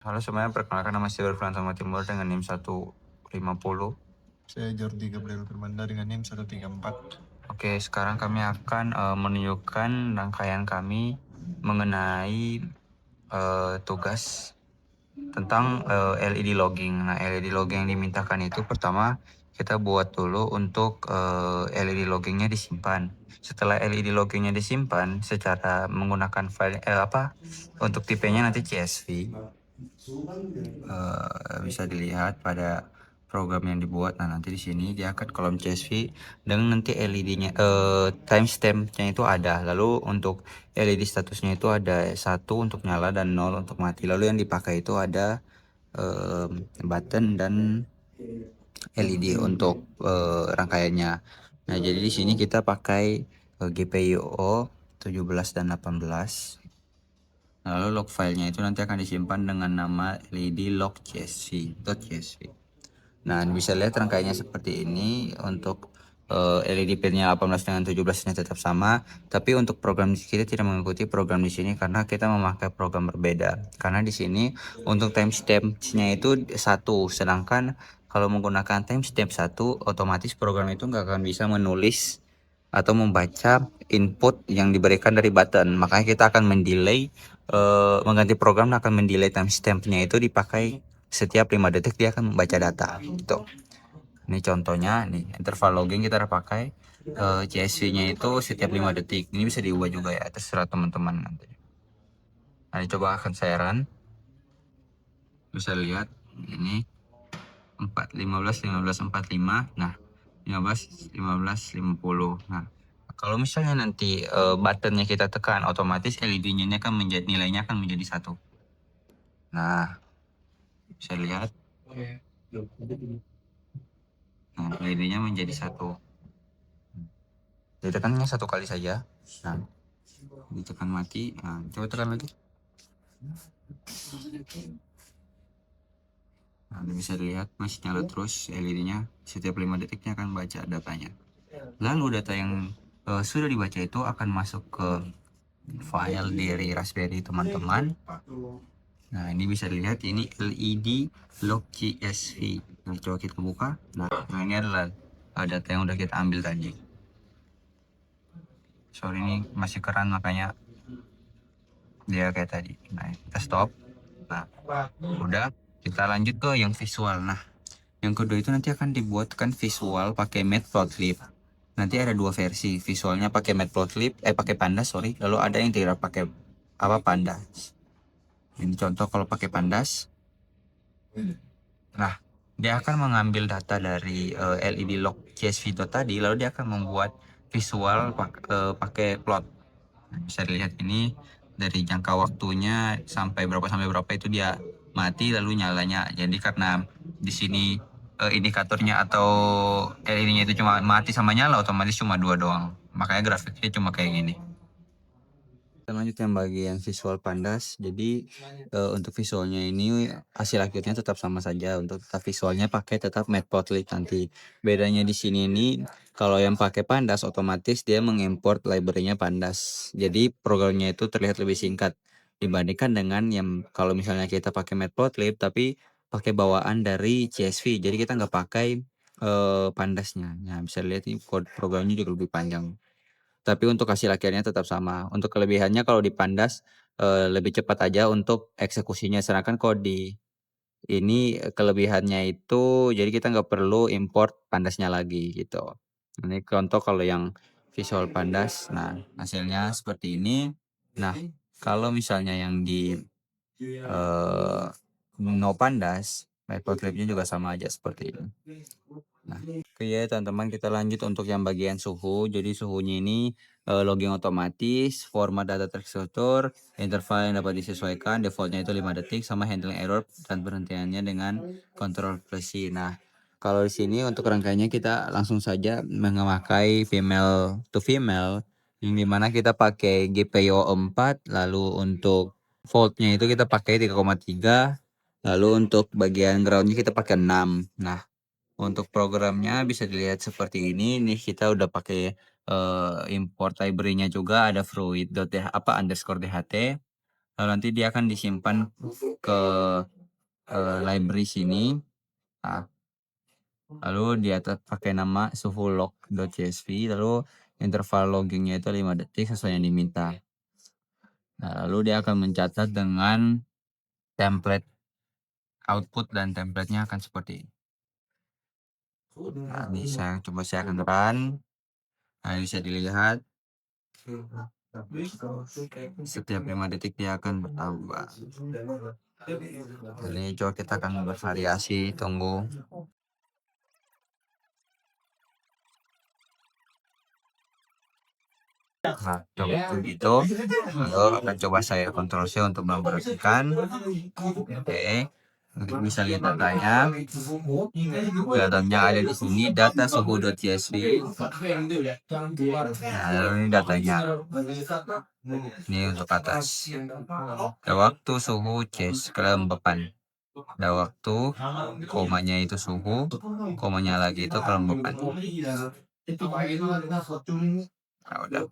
Halo semuanya, perkenalkan nama saya Berfran sama Timur dengan NIM 150. Saya Jordi Gabriel Firmanda dengan NIM 134. Oke, sekarang kami akan menunjukkan rangkaian kami mengenai tugas tentang LED logging. Nah, LED logging yang dimintakan itu pertama kita buat dulu untuk LED loggingnya disimpan. Setelah LED loggingnya disimpan secara menggunakan file untuk tipenya nanti CSV. Bisa dilihat pada program yang dibuat. Nah, nanti di sini dia akan kolom CSV dan nanti LED-nya timestamp-nya itu ada. Lalu untuk LED statusnya itu ada 1 untuk nyala dan 0 untuk mati. Lalu yang dipakai itu ada button dan LED untuk rangkaiannya. Nah, jadi di sini kita pakai GPIO 17 dan 18. Lalu log filenya itu nanti akan disimpan dengan nama LED log csv. Nah, bisa lihat rangkaiannya seperti ini. Untuk LED pinnya 18 dengan 17 ini tetap sama, tapi untuk program kita tidak mengikuti program di sini karena kita memakai program berbeda. Karena di sini untuk timestamp-nya itu 1, sedangkan kalau menggunakan timestamp 1, otomatis program itu nggak akan bisa menulis atau membaca input yang diberikan dari button. Makanya kita akan mendelay, mengganti program akan mendelay timestamp-nya itu dipakai setiap 5 detik dia akan membaca data gitu. Ini contohnya nih, interval logging kita pakai CSV-nya itu setiap 5 detik. Ini bisa diubah juga ya, terserah teman-teman nanti. Nah, coba akan saya run. Bisa lihat ini 15 45. Nah, 15 15 50. Nah, kalau misalnya nanti buttonnya kita tekan, otomatis LED-nya akan menjadi nilainya akan menjadi 1. Nah, bisa lihat. Nah, LED-nya menjadi 1. Ditekannya 1 kali saja. Nah, ditekan mati. Nah, coba tekan lagi. Nah, bisa dilihat masih nyala terus LED-nya. Setiap 5 detiknya akan baca datanya. Lalu data yang sudah dibaca itu akan masuk ke file dari Raspberry teman-teman. Nah, ini bisa dilihat ini LED log CSV. Nah, coba kita buka. Nah, ini adalah data yang udah kita ambil tadi. Sorry, ini masih keren makanya dia kayak tadi. Nah, kita stop. Nah, udah, kita lanjut ke yang visual. Nah, yang kedua itu nanti akan dibuatkan visual pakai Matplotlib. Nanti ada 2 versi, visualnya pakai Matplotlib, pakai Pandas, sorry. Lalu ada yang tidak pakai Pandas. Ini contoh kalau pakai Pandas. Nah, dia akan mengambil data dari LED log CSV tadi, lalu dia akan membuat visual pakai plot. Nah, bisa dilihat ini dari jangka waktunya sampai berapa itu dia mati lalu nyalanya. Jadi karena di sini indikatornya atau LED-nya itu cuma mati sama nyala, otomatis cuma 2 doang. Makanya grafiknya cuma kayak gini. Kita lanjut yang bagian visual Pandas. Jadi untuk visualnya ini hasil akhirnya tetap sama saja. Untuk tetap visualnya pakai tetap Matplotlib nanti. Bedanya di sini ini kalau yang pakai Pandas otomatis dia mengimport library-nya Pandas. Jadi programnya itu terlihat lebih singkat dibandingkan dengan yang kalau misalnya kita pakai Matplotlib tapi pakai bawaan dari CSV. Jadi kita nggak pakai Pandasnya. Nah, bisa lihat ini kode programnya juga lebih panjang. Tapi untuk hasil akhirnya tetap sama. Untuk kelebihannya kalau di Pandas lebih cepat aja untuk eksekusinya. Sedangkan kalau di ini kelebihannya itu jadi kita nggak perlu import Pandasnya lagi gitu. Ini contoh kalau yang visual Pandas. Nah, hasilnya seperti ini. Nah, kalau misalnya yang di no Pandas, matplotlib-nya juga sama aja seperti ini. Nah, oke ya teman-teman, kita lanjut untuk yang bagian suhu. Jadi suhunya ini logging otomatis, format data terstruktur, interval yang dapat disesuaikan, defaultnya itu 5 detik, sama handling error dan berhentiannya dengan control plus C. Nah, kalau di sini untuk rangkaiannya kita langsung saja memakai female to female, yang dimana kita pakai GPIO 4, lalu untuk voltnya itu kita pakai 3,3, lalu untuk bagian groundnya kita pakai 6. Nah, untuk programnya bisa dilihat seperti ini. Nih kita udah pakai import library-nya juga, ada underscore DHT. Lalu nanti dia akan disimpan ke library sini. Nah, lalu dia pakai nama suhu log.csv, lalu interval loggingnya itu 5 detik sesuai yang diminta. Nah, lalu dia akan mencatat dengan template output dan templatenya akan seperti ini. Nah, saya akan run. Nah, bisa dilihat setiap 5 detik dia akan bertambah. Ini coba kita akan bervariasi, tunggu. Nah, coba begitu. Lalu akan coba saya Ctrl C untuk memperhatikan. Oke. Untuk bisa lihat datanya. Datanya ada di sini, data suhu.csv. Nah, lalu ini datanya. Ini untuk atas. Ada waktu suhu kelembapan. Ada waktu, komanya itu suhu, komanya lagi itu kelembapan. Nah, udah.